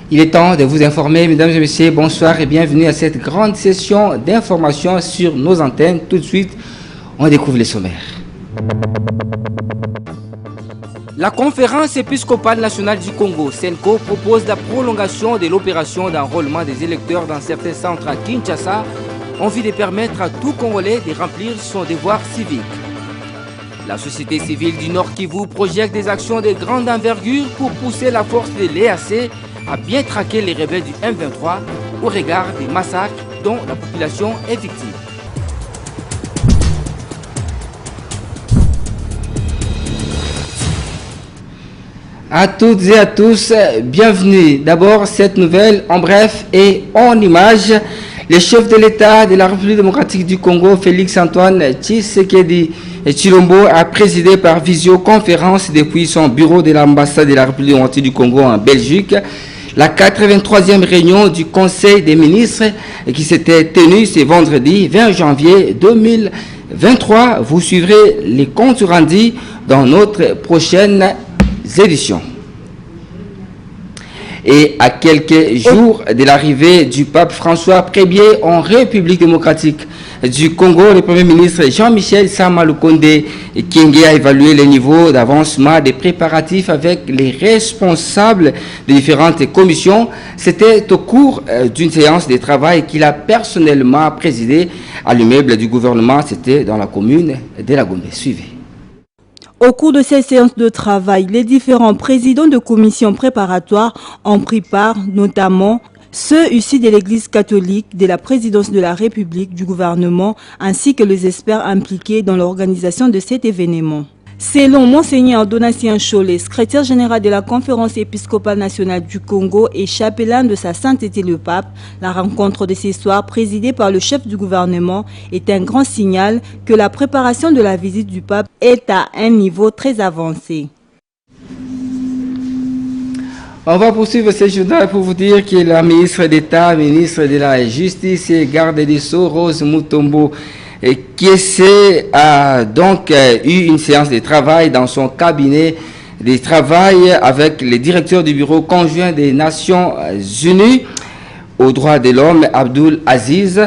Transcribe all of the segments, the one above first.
Il est temps de vous informer, mesdames et messieurs, bonsoir et bienvenue à cette grande session d'information sur nos antennes. Tout de suite, on découvre les sommaires. La conférence épiscopale nationale du Congo, CENCO, propose la prolongation de l'opération d'enrôlement des électeurs dans certains centres à Kinshasa, en vue de permettre à tout Congolais de remplir son devoir civique. La société civile du Nord Kivu projette des actions de grande envergure pour pousser la force de l'EAC à bien traquer les rebelles du M23 au regard des massacres dont la population est victime. À toutes et à tous, bienvenue. D'abord, cette nouvelle en bref et en images. Le chef de l'État de la République démocratique du Congo, Félix-Antoine Tshisekedi Tshilombo, a présidé par visioconférence depuis son bureau de l'ambassade de la République démocratique du Congo en Belgique la 83e réunion du Conseil des ministres qui s'était tenue ce vendredi 20 janvier 2023. Vous suivrez les comptes rendus dans notre prochaine édition. Et à quelques jours de l'arrivée du pape François Ier en République démocratique du Congo, le Premier ministre Jean-Michel Sama Lukonde Kyenge a évalué le niveau d'avancement des préparatifs avec les responsables des différentes commissions. C'était au cours d'une séance de travail qu'il a personnellement présidé à l'immeuble du gouvernement. C'était dans la commune de La Gombe. Suivez. Au cours de cette séance de travail, les différents présidents de commissions préparatoires ont pris part, notamment ceux issus de l'Église catholique, de la présidence de la République, du gouvernement, ainsi que les experts impliqués dans l'organisation de cet événement. Selon Monseigneur Donatien Cholet, secrétaire général de la Conférence épiscopale nationale du Congo et chapelain de sa sainteté le pape, la rencontre de ce soir présidée par le chef du gouvernement est un grand signal que la préparation de la visite du pape est à un niveau très avancé. On va poursuivre ce journal pour vous dire que la ministre d'État, ministre de la Justice et garde des Sceaux, Rose Mutombo Kiese, a donc eu une séance de travail dans son cabinet de travail avec le directeur du bureau conjoint des Nations Unies aux droits de l'homme, Abdoul Aziz.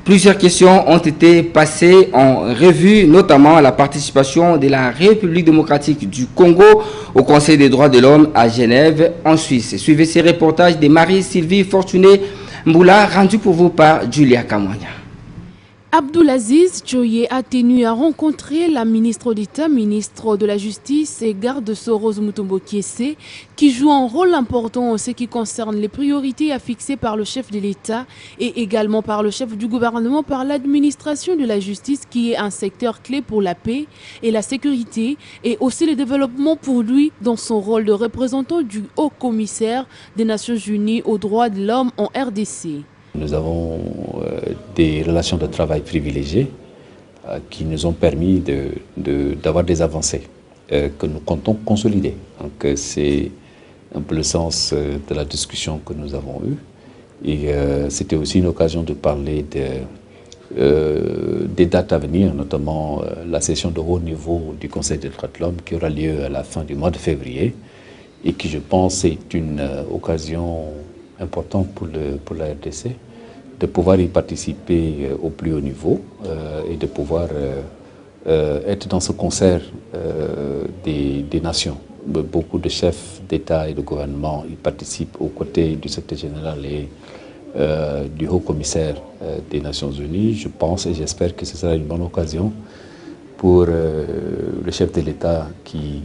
Plusieurs questions ont été passées en revue, notamment la participation de la République démocratique du Congo au Conseil des droits de l'homme à Genève, en Suisse. Suivez ces reportages de Marie-Sylvie Fortuné-Mboula, rendu pour vous par Julia Kamwanya. Abdoul Aziz Tchoye a tenu à rencontrer la ministre d'État, ministre de la Justice et garde de Sceaux Rose Mutombo Kiese, qui joue un rôle important en ce qui concerne les priorités à fixer par le chef de l'État et également par le chef du gouvernement par l'administration de la justice, qui est un secteur clé pour la paix et la sécurité, et aussi le développement pour lui dans son rôle de représentant du haut commissaire des Nations Unies aux droits de l'homme en RDC. Nous avons des relations de travail privilégiées qui nous ont permis d'avoir des avancées que nous comptons consolider. Donc c'est un peu le sens de la discussion que nous avons eue. Et c'était aussi une occasion de parler des dates à venir, notamment la session de haut niveau du Conseil des droits de l'homme qui aura lieu à la fin du mois de février et qui, je pense, est une occasion importante pour la RDC de pouvoir y participer au plus haut niveau et de pouvoir être dans ce concert des nations. Beaucoup de chefs d'État et de gouvernement y participent aux côtés du secrétaire général et du haut commissaire des Nations Unies. Je pense et j'espère que ce sera une bonne occasion pour le chef de l'État qui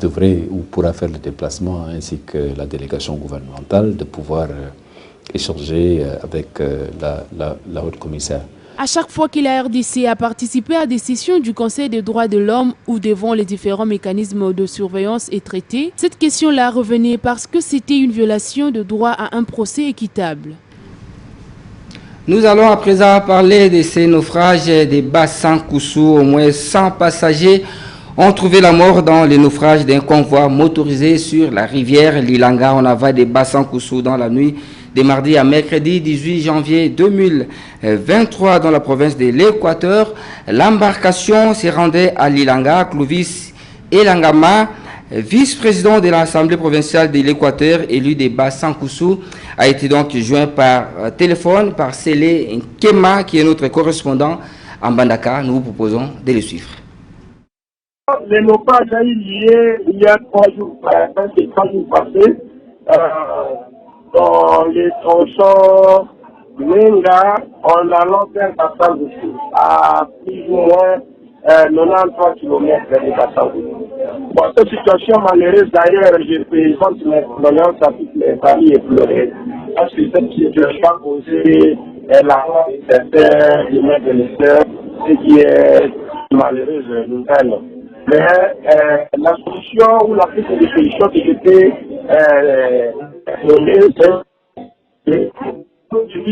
devrait ou pourra faire le déplacement, ainsi que la délégation gouvernementale, de pouvoir échanger avec la haute commissaire. À chaque fois que la RDC a participé à des sessions du Conseil des droits de l'homme ou devant les différents mécanismes de surveillance et traités, cette question-là revenait parce que c'était une violation de droit à un procès équitable. Nous allons à présent parler de ces naufrages des bassins Koussou. Au moins 100 passagers ont trouvé la mort dans les naufrages d'un convoi motorisé sur la rivière Lilanga en aval des bassins Koussou dans la nuit de mardi à mercredi 18 janvier 2023 dans la province de l'Équateur. L'embarcation se rendait à Lilanga. Clovis Elangama, vice-président de l'Assemblée provinciale de l'Équateur, élu des bassins Koussou, a été donc joint par téléphone par Sélé Nkema, qui est notre correspondant en Bandaka. Nous vous proposons de le suivre. Les naufrages ont eu lieu il y a 3 jours passés dans les tronçons Menga en allant vers Bassang à plus ou moins 93 km des Bassang. Bon, cette situation malheureuse, d'ailleurs, je présente mes condoléances à toutes les familles éplorées parce que cette situation a causé la mort de certains de mes sœurs, ce qui est malheureuse nouvelle. Mais la solution ou la prise de solution qui était donnée, c'est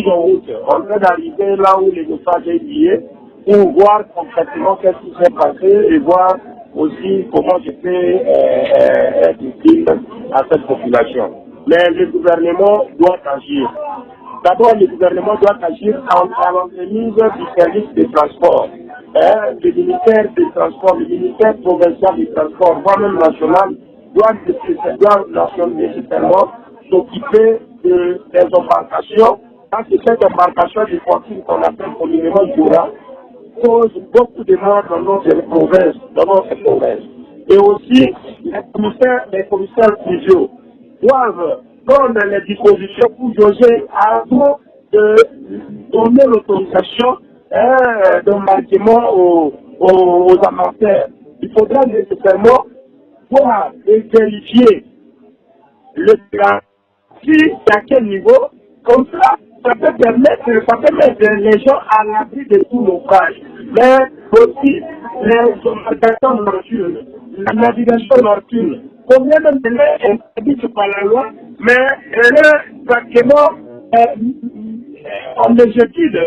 en route. On train d'arriver là où les naufrages est lié pour voir concrètement qu'est-ce qui s'est passé et voir aussi comment je peux être utile à cette population. Mais le gouvernement doit agir. D'abord, le gouvernement doit agir à l'entremise du service de transport. Le ministère des Transports, le ministère provincial des Transports, voire même national, doit nécessairement s'occuper des embarcations, parce que cette embarcation du fortune qu'on appelle communément Dura cause beaucoup de morts dans notre province. Et aussi, les commissaires plusieurs doivent prendre les dispositions pour jauger avant de donner l'autorisation d'embarquement aux amateurs. Il faudra nécessairement voir et vérifier le plan, si à quel niveau, comme ça peut mettre les gens à l'abri de tout naufrage. Mais aussi les embarcations nocturnes, la navigation nocturne. Combien même de l'air est interdit par la loi, mais elle est pratiquement en étude.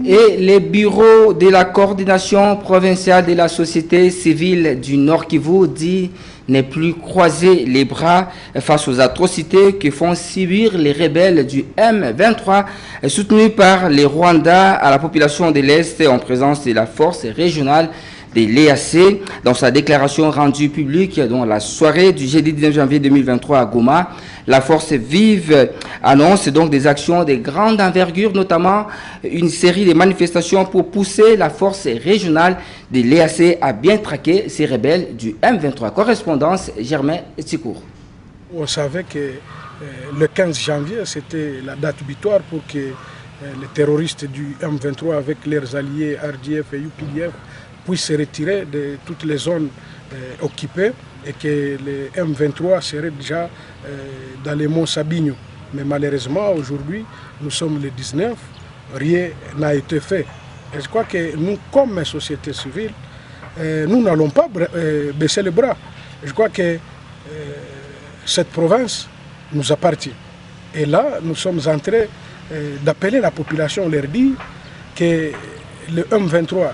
Et les bureaux de la coordination provinciale de la société civile du Nord Kivu dit ne plus croiser les bras face aux atrocités que font subir les rebelles du M23 soutenus par les Rwandais à la population de l'Est en présence de la force régionale de l'EAC. Dans sa déclaration rendue publique dans la soirée du jeudi 19 janvier 2023 à Goma, la force vive annonce donc des actions de grande envergure, notamment une série de manifestations pour pousser la force régionale de l'EAC à bien traquer ces rebelles du M23. Correspondance Germain Tsikour. On savait que le 15 janvier, c'était la date butoir pour que les terroristes du M23 avec leurs alliés RDF et UPDF puissent se retirer de toutes les zones occupées et que le M23 serait déjà dans les monts Sabinho. Mais malheureusement, aujourd'hui, nous sommes le 19, rien n'a été fait. Et je crois que nous, comme société civile, nous n'allons pas baisser les bras. Je crois que cette province nous appartient. Et là, nous sommes en train d'appeler la population, leur dire que le M23,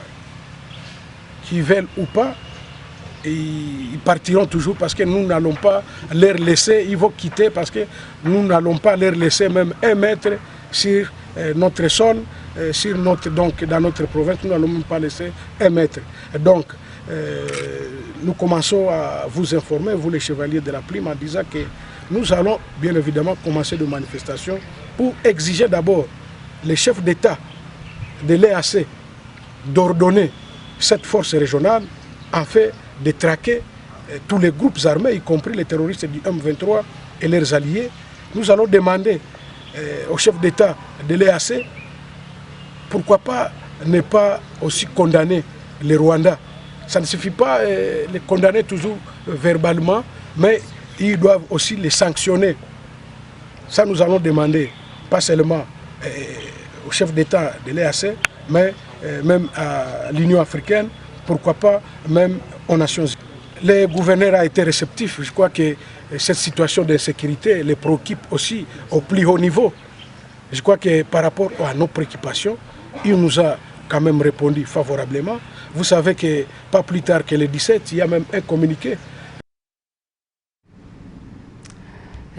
qu'ils veulent ou pas, ils partiront toujours parce que nous n'allons pas leur laisser, ils vont quitter parce que nous n'allons pas leur laisser même un mètre sur notre sol, donc dans notre province, nous n'allons même pas laisser un mètre. Donc, nous commençons à vous informer, vous les chevaliers de la plume, en disant que nous allons bien évidemment commencer des manifestations pour exiger d'abord les chefs d'État de l'EAC d'ordonner cette force régionale afin de traquer tous les groupes armés, y compris les terroristes du M23 et leurs alliés. Nous allons demander aux chefs d'État de l'EAC, pourquoi pas ne pas aussi condamner les Rwandais. Ça ne suffit pas de les condamner toujours verbalement, mais ils doivent aussi les sanctionner. Ça, nous allons demander, pas seulement au chef d'État de l'EAC, mais même à l'Union africaine, pourquoi pas même aux Nations Unies. Le gouverneur a été réceptif. Je crois que cette situation d'insécurité les préoccupe aussi au plus haut niveau. Je crois que par rapport à nos préoccupations, il nous a quand même répondu favorablement. Vous savez que pas plus tard que le 17, il y a même un communiqué.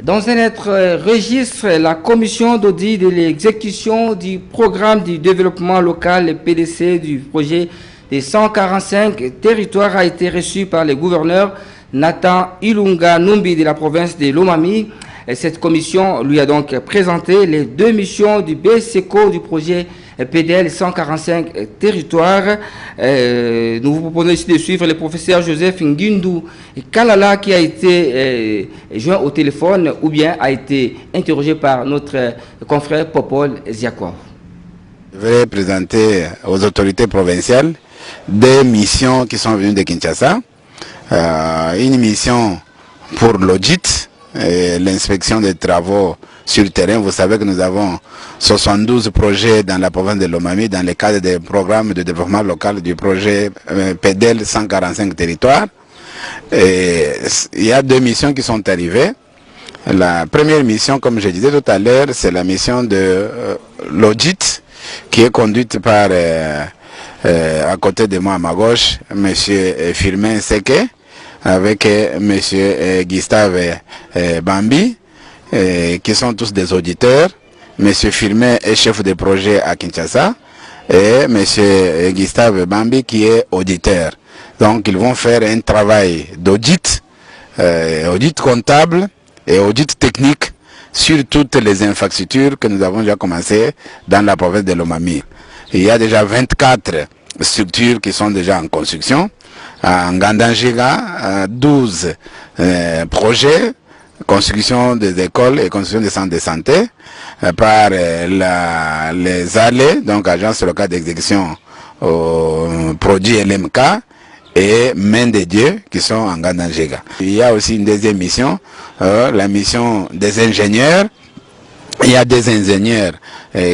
Dans un autre registre, la commission d'audit de l'exécution du programme du développement local, le PDC du projet des 145 territoires a été reçue par le gouverneur Nathan Ilunga Numbi de la province de Lomami. Cette commission lui a donc présenté les 2 missions du BSECO du projet PDL 145 territoires. Nous vous proposons ici de suivre le professeur Joseph Ngindu Kalala qui a été joint au téléphone ou bien a été interrogé par notre confrère Popol Ziakwa. Je vais présenter aux autorités provinciales 2 missions qui sont venues de Kinshasa. Une mission pour l'audit et l'inspection des travaux sur le terrain. Vous savez que nous avons 72 projets dans la province de Lomami dans le cadre des programmes de développement local du projet PDL 145 territoires. Et il y a 2 missions qui sont arrivées. La première mission, comme je disais tout à l'heure, c'est la mission de l'audit qui est conduite par, à côté de moi à ma gauche, M. Firmin Seke, avec M. Gustave Bambi, qui sont tous des auditeurs. M. Firmin est chef de projet à Kinshasa et M. Gustave Bambi qui est auditeur. Donc ils vont faire un travail d'audit, audit comptable et audit technique sur toutes les infrastructures que nous avons déjà commencé dans la province de Lomami. Il y a déjà 24 structures qui sont déjà en construction. En Gandanjiga, 12 projets, construction des écoles et construction des centres de santé par les allées, donc agence locale d'exécution produits LMK et Main de Dieu qui sont en Gandanjiga. Il y a aussi une deuxième mission, la mission des ingénieurs. Il y a des ingénieurs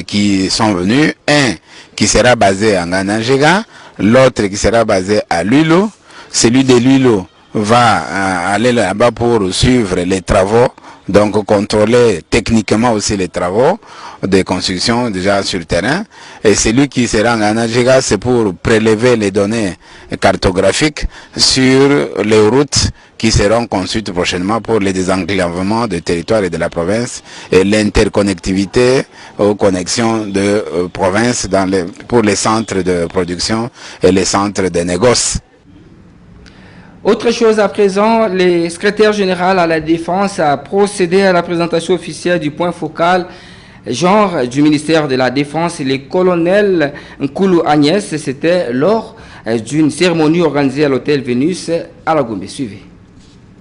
qui sont venus, un qui sera basé en Gandanjiga, l'autre qui sera basé à Lulo. Celui de Lulo va aller là-bas pour suivre les travaux, donc contrôler techniquement aussi les travaux de construction déjà sur le terrain. Et celui qui sera en Gandanjiga, c'est pour prélever les données cartographiques sur les routes qui seront construites prochainement pour le désenclavement du territoire et de la province et l'interconnectivité aux connexions de province pour les centres de production et les centres de négoce. Autre chose à présent, le secrétaire général à la Défense a procédé à la présentation officielle du point focal genre du ministère de la Défense, le colonel Nkulu Agnès. C'était lors d'une cérémonie organisée à l'hôtel Vénus à la Gombe. Suivez.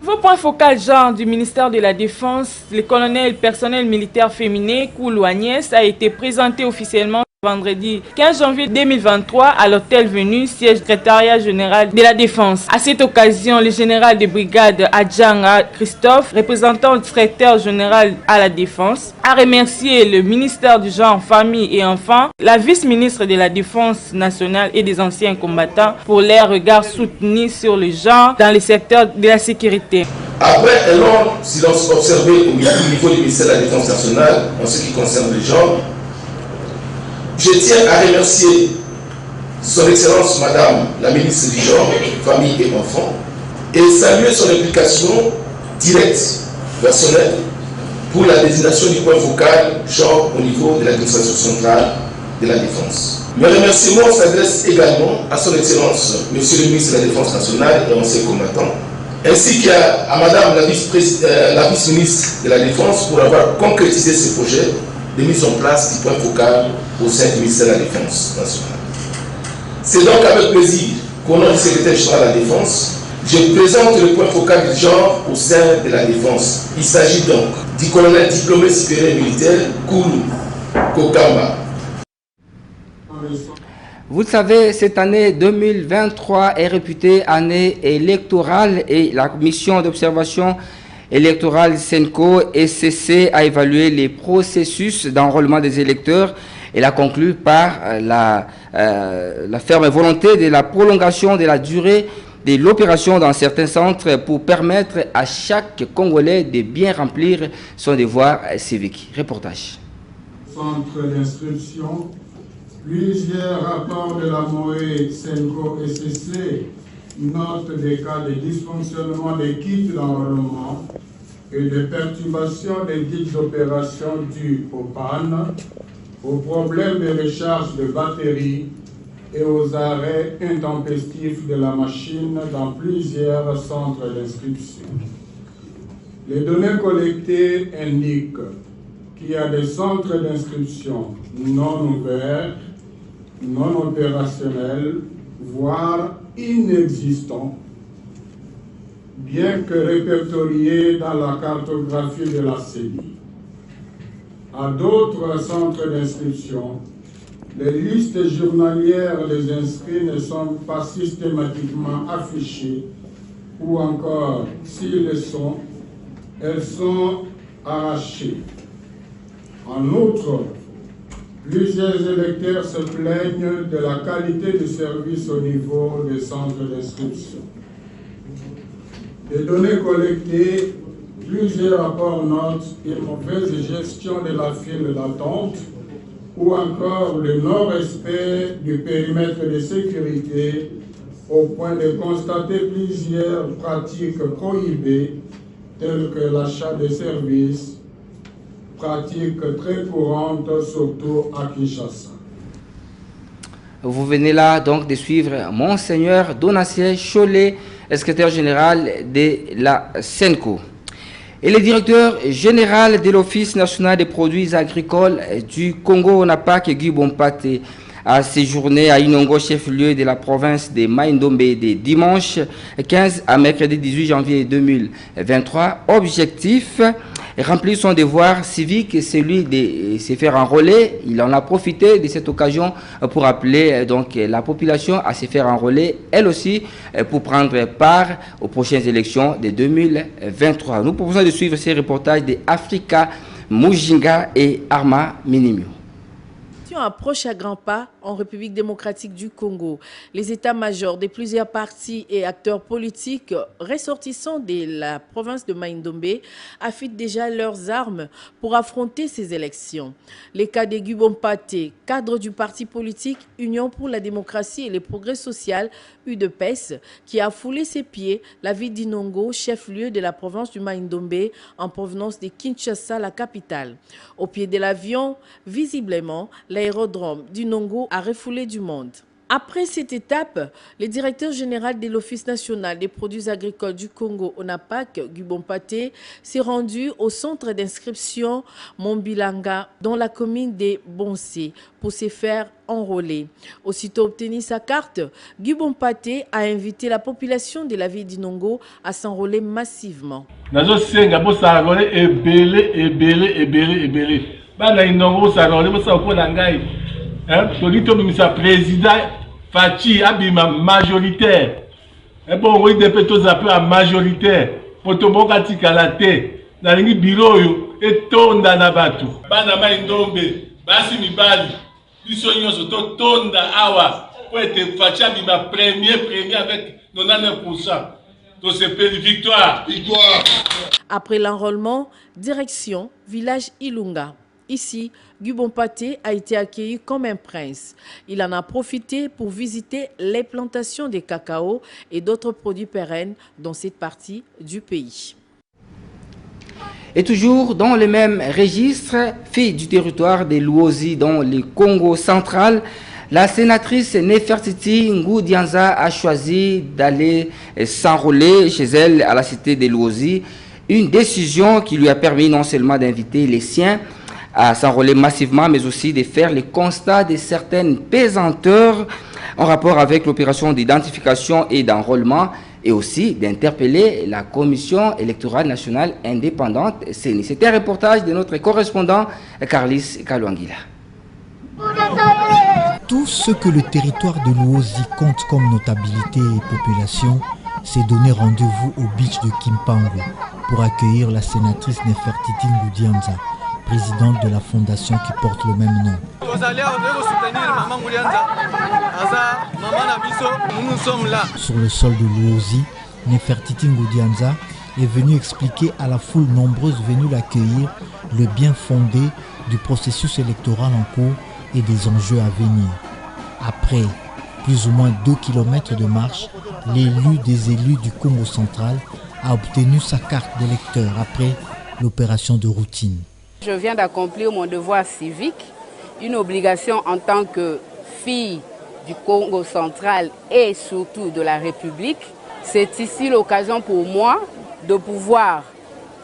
Vos points focal genre du ministère de la Défense, le colonel personnel militaire féminin Nkulu Agnès a été présenté officiellement vendredi 15 janvier 2023 à l'hôtel Vénus, siège secrétariat général de la Défense. À cette occasion, le général de brigade Adjanga Christophe, représentant du secrétaire général à la Défense, a remercié le ministère du genre, famille et enfants, la vice-ministre de la Défense nationale et des anciens combattants pour leur regard soutenu sur le genre dans le secteur de la sécurité. Après un long silence observé au niveau du ministère de la Défense nationale en ce qui concerne le genre, je tiens à remercier Son Excellence Madame la ministre du Genre, Famille et Enfants et saluer son implication directe, personnelle, pour la désignation du point focal genre au niveau de l'administration centrale de la Défense. Mes remerciements s'adressent également à Son Excellence Monsieur le ministre de la Défense nationale et ancien combattant, ainsi qu'à Madame la vice-ministre de la Défense pour avoir concrétisé ce projet de mise en place du point focal au sein du ministère de la Défense nationale. C'est donc avec plaisir qu'au nom du secrétaire général de la Défense, je présente le point focal du genre au sein de la Défense. Il s'agit donc du colonel diplômé supérieur militaire Nkulu Kokamba. Vous le savez, cette année 2023 est réputée année électorale et la mission d'observation électorale SENCO SCC a évalué les processus d'enrôlement des électeurs Elle a conclu par la ferme volonté de la prolongation de la durée de l'opération dans certains centres pour permettre à chaque Congolais de bien remplir son devoir civique. Reportage. Centre d'instruction, plusieurs rapports de la MOE, SENCO et SCC notent des cas de dysfonctionnement des kits d'enrôlement et de perturbation des kits d'opération dus aux pannes, aux problèmes de recharge de batterie et aux arrêts intempestifs de la machine dans plusieurs centres d'inscription. Les données collectées indiquent qu'il y a des centres d'inscription non ouverts, non opérationnels, voire inexistants, bien que répertoriés dans la cartographie de la CENI. À d'autres centres d'inscription, les listes journalières des inscrits ne sont pas systématiquement affichées ou encore, s'ils le sont, elles sont arrachées. En outre, plusieurs électeurs se plaignent de la qualité du service au niveau des centres d'inscription. Des données collectées, plusieurs rapports notent une mauvaise gestion de la file d'attente ou encore le non-respect du périmètre de sécurité au point de constater plusieurs pratiques prohibées telles que l'achat de services, pratique très courante surtout à Kinshasa. Vous venez là donc de suivre Monseigneur Donatien Cholet, secrétaire général de la SENCO. Et le directeur général de l'Office national des produits agricoles du Congo, NAPAC, Guy Bompate, a séjourné à Inongo, chef-lieu de la province de Mai-Ndombe, de dimanche 15 à mercredi 18 janvier 2023. Objectif, remplir son devoir civique, celui de se faire enrôler. Il en a profité de cette occasion pour appeler donc la population à se faire enrôler, elle aussi, pour prendre part aux prochaines élections de 2023. Nous proposons de suivre ces reportages de Africa Mujinga et Arma Minimio. Approche à grands pas en République démocratique du Congo. Les états-majors de plusieurs partis et acteurs politiques ressortissants de la province de Mai-Ndombe affûtent déjà leurs armes pour affronter ces élections. Les cas de Guy Bompate, cadre du parti politique Union pour la démocratie et le progrès social, UDPS, qui a foulé ses pieds la ville d'Inongo, chef-lieu de la province du Mai-Ndombe, en provenance de Kinshasa, la capitale. Au pied de l'avion, visiblement, l'aérodrome d'Inongo a refoulé du monde. Après cette étape, le directeur général de l'Office national des produits agricoles du Congo, ONAPAC, Guy Bompate, s'est rendu au centre d'inscription Mombilanga, dans la commune de Bonsé, pour se faire enrôler. Aussitôt obtenu sa carte, Guy Bompate a invité la population de la ville d'Inongo à s'enrôler massivement. Président Fachi abima majoritaire. Et bon, oui, des pétos appelés à majoritaire. Pour ton bon kalate, dans les bureaux, et tonda nabatu. Banama indombe, basi mibali. Bisonyo soto tonda awa. Pour être Fachi abima premier avec 99%. Donc c'est victoire. Après l'enrôlement, direction village Ilunga. Ici, Guy Bompate a été accueilli comme un prince. Il en a profité pour visiter les plantations de cacao et d'autres produits pérennes dans cette partie du pays. Et toujours dans le même registre, fille du territoire de Luozi dans le Congo central, la sénatrice Nefertiti Ngoudianza a choisi d'aller s'enrôler chez elle à la cité de Luozi. Une décision qui lui a permis non seulement d'inviter les siens à s'enrôler massivement, mais aussi de faire le constat de certaines pesanteurs en rapport avec l'opération d'identification et d'enrôlement, et aussi d'interpeller la Commission électorale nationale indépendante CENI. C'était un reportage de notre correspondant Carlis Kaluangila. Tout ce que le territoire de Luozi compte comme notabilité et population s'est donné rendez-vous au beach de Kimpangu pour accueillir la sénatrice Nefertiti Ngoudianza, présidente de la fondation qui porte le même nom. Sur le sol de Luozi, Nefertiti Ngoudianza est venu expliquer à la foule nombreuse venue l'accueillir le bien fondé du processus électoral en cours et des enjeux à venir. Après plus ou moins 2 km de marche, l'élu des élus du Congo central a obtenu sa carte d'électeur après l'opération de routine. Je viens d'accomplir mon devoir civique, une obligation en tant que fille du Congo central et surtout de la République. C'est ici l'occasion pour moi de pouvoir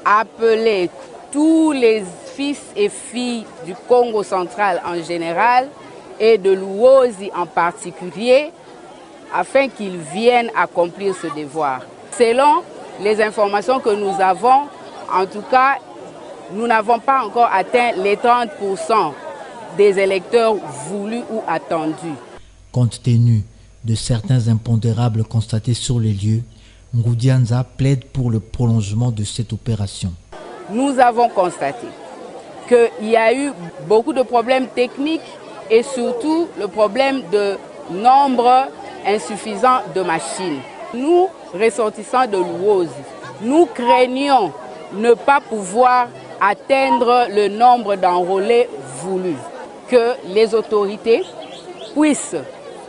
appeler tous les fils et filles du Congo central en général et de Luozi en particulier, afin qu'ils viennent accomplir ce devoir. Selon les informations que nous avons, en tout cas, nous n'avons pas encore atteint les 30% des électeurs voulus ou attendus. Compte tenu de certains impondérables constatés sur les lieux, Ngoudianza plaide pour le prolongement de cette opération. Nous avons constaté qu'il y a eu beaucoup de problèmes techniques et surtout le problème de nombre insuffisant de machines. Nous, ressortissants de Luozi, nous craignons ne pas pouvoir atteindre le nombre d'enrôlés voulus. Que les autorités puissent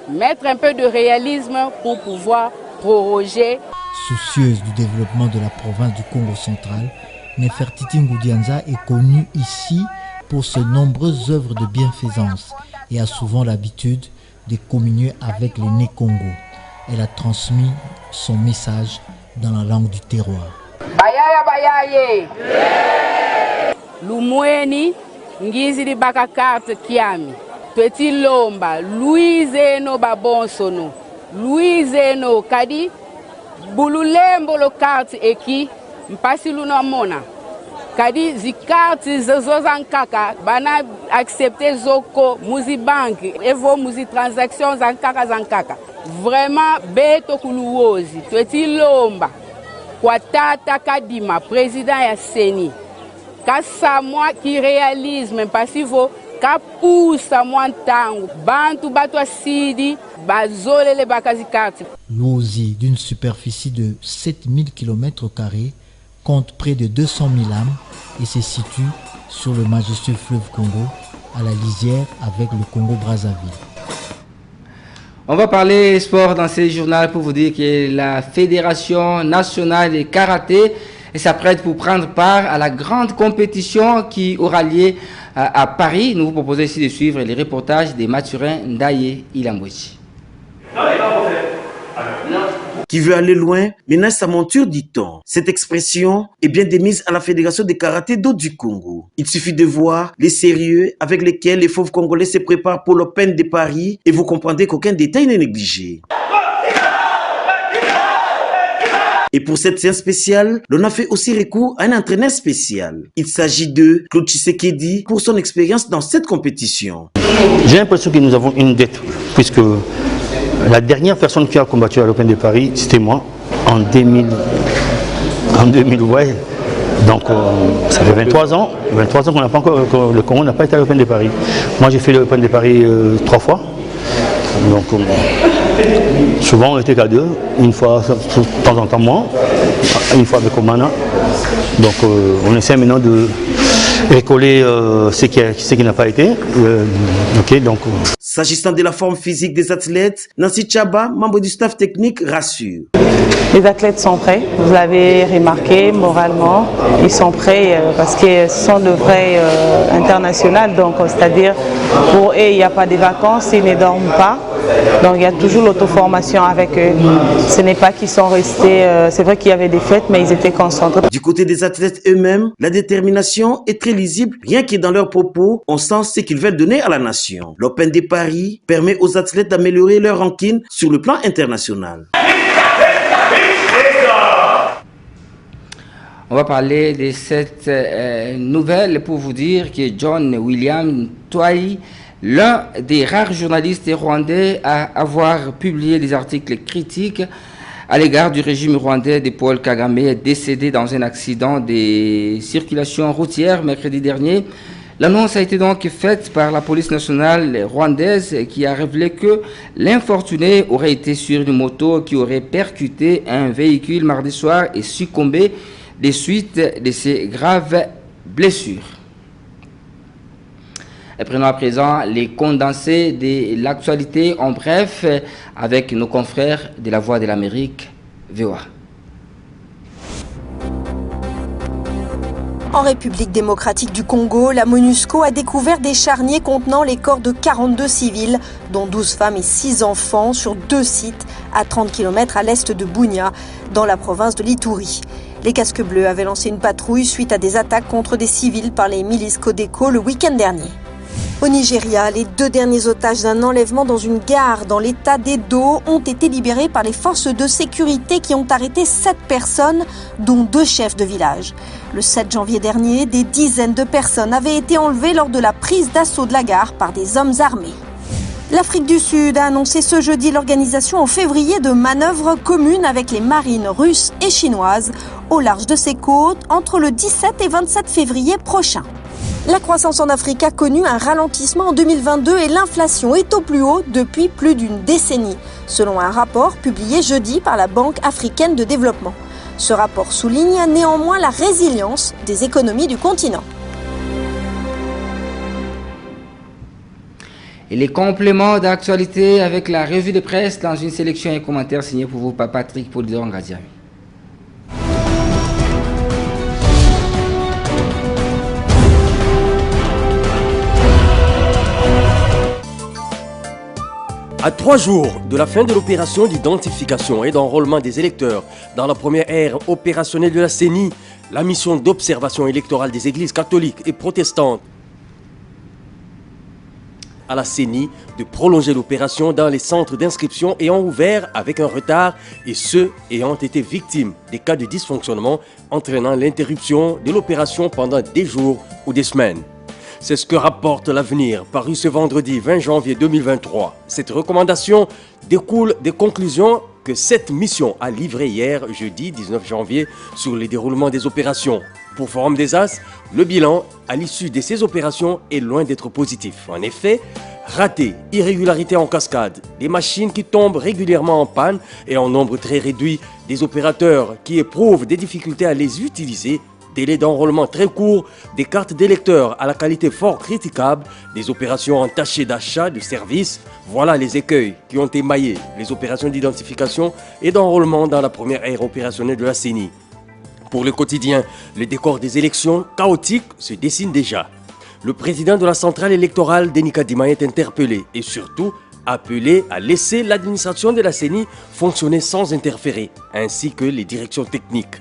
mettre un peu de réalisme pour pouvoir proroger. Soucieuse du développement de la province du Congo central, Nefertiti Ngoudianza est connue ici pour ses nombreuses œuvres de bienfaisance et a souvent l'habitude de communier avec les Né-Congo. Elle a transmis son message dans la langue du terroir. Bayaya bayaye. Lumweni ngizi di baka carte kiami. Tweti lomba Louise no babonsono. Louise no kadi bululembo lo carte eki mpasi luna mona. Kadi zi carte zozankaka bana accepter zoko muzi bank evo muzi transaction zankaka. Vraiment beto kuluozi tweti lomba kwa tata kadima président ya Seni kasa moi qui réalise même pas si vous kapusa mwantangu bantu bato asidi bazole le bakazi carte. Luozi, d'une superficie de 7000 km², compte près de 200 000 âmes et se situe sur le majestueux fleuve Congo, à la lisière avec le Congo-Brazzaville. On va parler sport dans ce journal pour vous dire que la Fédération nationale de karaté s'apprête pour prendre part à la grande compétition qui aura lieu à Paris. Nous vous proposons ici de suivre les reportages de Mathurin Ndaye Ilambouchi. Qui veut aller loin, ménage sa monture, dit-on. Cette expression est bien démise à la Fédération de karaté d'eau du Congo. Il suffit de voir les sérieux avec lesquels les fauves congolais se préparent pour l'Open de Paris et vous comprendrez qu'aucun détail n'est négligé. Et pour cette séance spéciale, l'on a fait aussi recours à un entraîneur spécial. Il s'agit de Claude Tshisekedi pour son expérience dans cette compétition. J'ai l'impression que nous avons une dette, puisque la dernière personne qui a combattu à l'Open de Paris, c'était moi, en 2000, ouais. Donc ça fait 23 ans qu'on n'a pas encore, que le Congo n'a pas été à l'Open de Paris. Moi j'ai fait l'Open de Paris 3 fois. Donc souvent on était qu'à 2, une fois de temps en temps moi, une fois avec Omana. Donc on essaie maintenant de récoller ce qui n'a pas été. Donc, s'agissant de la forme physique des athlètes, Nancy Chaba, membre du staff technique, rassure. Les athlètes sont prêts, vous l'avez remarqué, moralement, ils sont prêts parce que ce sont de vrais internationaux, donc c'est-à-dire pour eux il n'y a pas de vacances, ils ne dorment pas, donc il y a toujours l'auto-formation avec eux. Ce n'est pas qu'ils sont restés, c'est vrai qu'il y avait des fêtes, mais ils étaient concentrés. Du côté des athlètes eux-mêmes, la détermination est très lisible, rien que dans leurs propos, on sent ce qu'ils veulent donner à la nation. L'Open de Paris permet aux athlètes d'améliorer leur ranking sur le plan international. On va parler de cette nouvelle pour vous dire que John William Twai, l'un des rares journalistes rwandais à avoir publié des articles critiques à l'égard du régime rwandais de Paul Kagame, est décédé dans un accident de circulation routière mercredi dernier. L'annonce a été donc faite par la police nationale rwandaise qui a révélé que l'infortuné aurait été sur une moto qui aurait percuté un véhicule mardi soir et succombé des suites de ces graves blessures. Et prenons à présent les condensés de l'actualité en bref avec nos confrères de la Voix de l'Amérique, VOA. En République démocratique du Congo, la MONUSCO a découvert des charniers contenant les corps de 42 civils, dont 12 femmes et 6 enfants, sur 2 sites à 30 km à l'est de Bunia, dans la province de l'Ituri. Les casques bleus avaient lancé une patrouille suite à des attaques contre des civils par les milices Codeco le week-end dernier. Au Nigeria, les 2 derniers otages d'un enlèvement dans une gare dans l'état d'Edo ont été libérés par les forces de sécurité qui ont arrêté 7 personnes, dont 2 chefs de village. Le 7 janvier dernier, des dizaines de personnes avaient été enlevées lors de la prise d'assaut de la gare par des hommes armés. L'Afrique du Sud a annoncé ce jeudi l'organisation en février de manœuvres communes avec les marines russes et chinoises au large de ses côtes entre le 17 et 27 février prochain. La croissance en Afrique a connu un ralentissement en 2022 et l'inflation est au plus haut depuis plus d'une décennie, selon un rapport publié jeudi par la Banque africaine de développement. Ce rapport souligne néanmoins la résilience des économies du continent. Et les compléments d'actualité avec la revue de presse dans une sélection et commentaires signés pour vous par Patrick Polidor-Ngadiami. À 3 jours de la fin de l'opération d'identification et d'enrôlement des électeurs dans la première ère opérationnelle de la CENI, la mission d'observation électorale des églises catholiques et protestantes à la CENI de prolonger l'opération dans les centres d'inscription ayant ouvert avec un retard et ceux ayant été victimes des cas de dysfonctionnement entraînant l'interruption de l'opération pendant des jours ou des semaines. C'est ce que rapporte l'Avenir, paru ce vendredi 20 janvier 2023. Cette recommandation découle des conclusions que cette mission a livrées hier, jeudi 19 janvier, sur le déroulement des opérations. Pour Forum des As, le bilan à l'issue de ces opérations est loin d'être positif. En effet, ratés, irrégularités en cascade, des machines qui tombent régulièrement en panne et en nombre très réduit, des opérateurs qui éprouvent des difficultés à les utiliser, délai d'enrôlement très court, des cartes d'électeurs à la qualité fort critiquable, des opérations entachées d'achat, de services. Voilà les écueils qui ont émaillé les opérations d'identification et d'enrôlement dans la première ère opérationnelle de la CENI. Pour le quotidien, le décor des élections chaotiques se dessine déjà. Le président de la centrale électorale, Denis Kadima, est interpellé et surtout appelé à laisser l'administration de la CENI fonctionner sans interférer, ainsi que les directions techniques.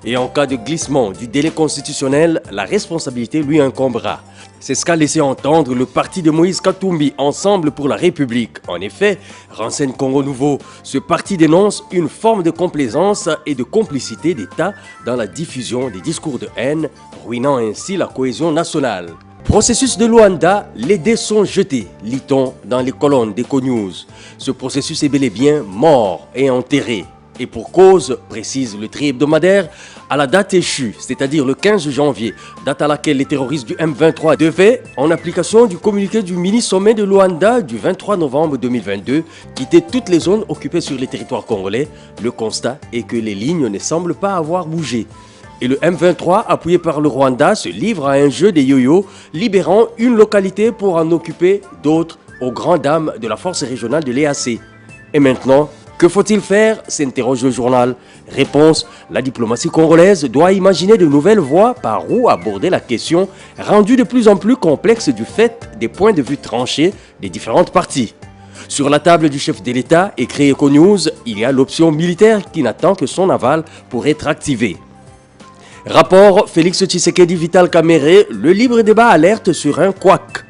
Et en cas de glissement du délai constitutionnel, la responsabilité lui incombera. C'est ce qu'a laissé entendre le parti de Moïse Katumbi, Ensemble pour la République. En effet, renseigne Congo Nouveau, ce parti dénonce une forme de complaisance et de complicité d'État dans la diffusion des discours de haine, ruinant ainsi la cohésion nationale. Processus de Luanda, les dés sont jetés, lit-on dans les colonnes d'Econews. Ce processus est bel et bien mort et enterré. Et pour cause, précise le tri-hebdomadaire, à la date échue, c'est-à-dire le 15 janvier, date à laquelle les terroristes du M23 devaient, en application du communiqué du mini-sommet de Luanda du 23 novembre 2022, quitter toutes les zones occupées sur les territoires congolais, le constat est que les lignes ne semblent pas avoir bougé. Et le M23, appuyé par le Rwanda, se livre à un jeu des yo-yo, libérant une localité pour en occuper d'autres aux grandes dames de la force régionale de l'EAC. Et maintenant, que faut-il faire s'interroge le journal. Réponse, la diplomatie congolaise doit imaginer de nouvelles voies par où aborder la question, rendue de plus en plus complexe du fait des points de vue tranchés des différentes parties. Sur la table du chef de l'État, écrit Econews, il y a l'option militaire qui n'attend que son aval pour être activée. Rapport Félix Tshisekedi Vital Kamerhe, le libre débat alerte sur un couac.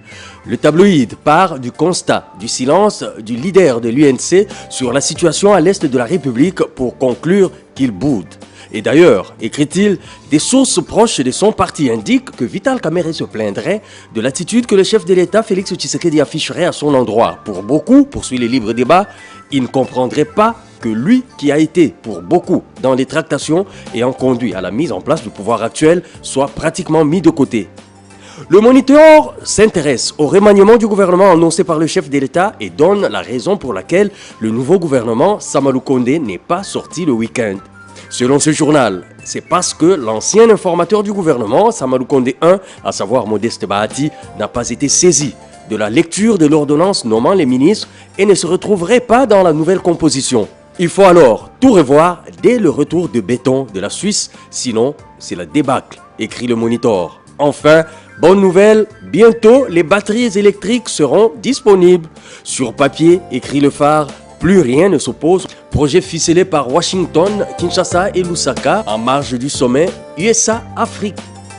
Le tabloïd part du constat du silence du leader de l'UNC sur la situation à l'est de la République pour conclure qu'il boude. Et d'ailleurs, écrit-il, des sources proches de son parti indiquent que Vital Kamerhe se plaindrait de l'attitude que le chef de l'État Félix Tshisekedi afficherait à son endroit. Pour beaucoup, poursuit le libre débat, Il ne comprendrait pas que lui, qui a été pour beaucoup dans les tractations ayant conduit à la mise en place du pouvoir actuel, soit pratiquement mis de côté. Le Moniteur s'intéresse au remaniement du gouvernement annoncé par le chef de l'État et donne la raison pour laquelle le nouveau gouvernement Samalou Condé n'est pas sorti le week-end. Selon ce journal, c'est parce que l'ancien informateur du gouvernement, Samalou Condé I, à savoir Modeste Bahati, n'a pas été saisi de la lecture de l'ordonnance nommant les ministres et ne se retrouverait pas dans la nouvelle composition. Il faut alors tout revoir dès le retour de béton de la Suisse, sinon c'est la débâcle, écrit le Moniteur. Enfin, bonne nouvelle, bientôt les batteries électriques seront disponibles. Sur papier, écrit le Phare, plus rien ne s'oppose. Projet ficelé par Washington, Kinshasa et Lusaka en marge du sommet USA-Afrique,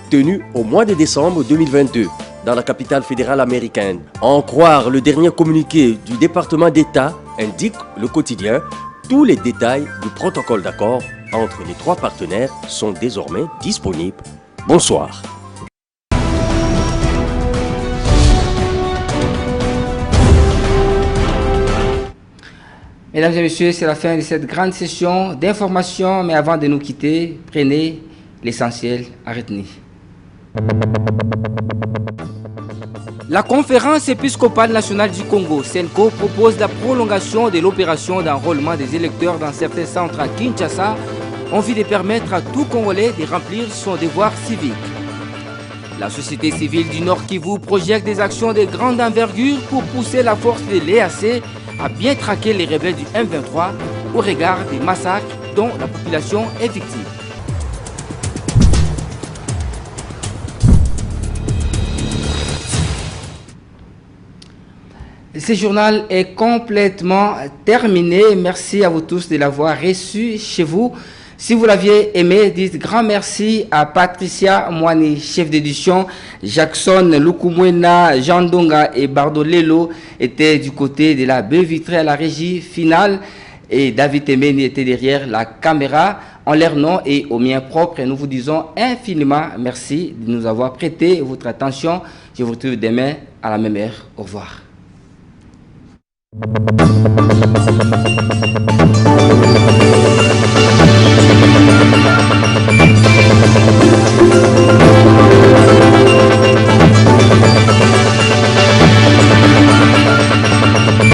tenu au mois de décembre 2022 dans la capitale fédérale américaine. À en croire le dernier communiqué du département d'État, indique le quotidien, tous les détails du protocole d'accord entre les trois partenaires sont désormais disponibles. Bonsoir. Mesdames et messieurs, c'est la fin de cette grande session d'information, mais avant de nous quitter, prenez l'essentiel à retenir. La conférence épiscopale nationale du Congo, CENCO, propose la prolongation de l'opération d'enrôlement des électeurs dans certains centres à Kinshasa, en vue de permettre à tout Congolais de remplir son devoir civique. La société civile du Nord Kivu projette des actions de grande envergure pour pousser la force de l'EAC à bien traquer les rebelles du M23 au regard des massacres dont la population est victime. Ce journal est complètement terminé. Merci à vous tous de l'avoir reçu chez vous. Si vous l'aviez aimé, dites grand merci à Patricia Moani, chef d'édition, Jackson Lukumwena, Jean Donga et Bardo Lelo étaient du côté de la baie vitrée à la régie finale et David Temeni était derrière la caméra. En leur nom et au mien propre, nous vous disons infiniment merci de nous avoir prêté votre attention. Je vous retrouve demain à la même heure. Au revoir.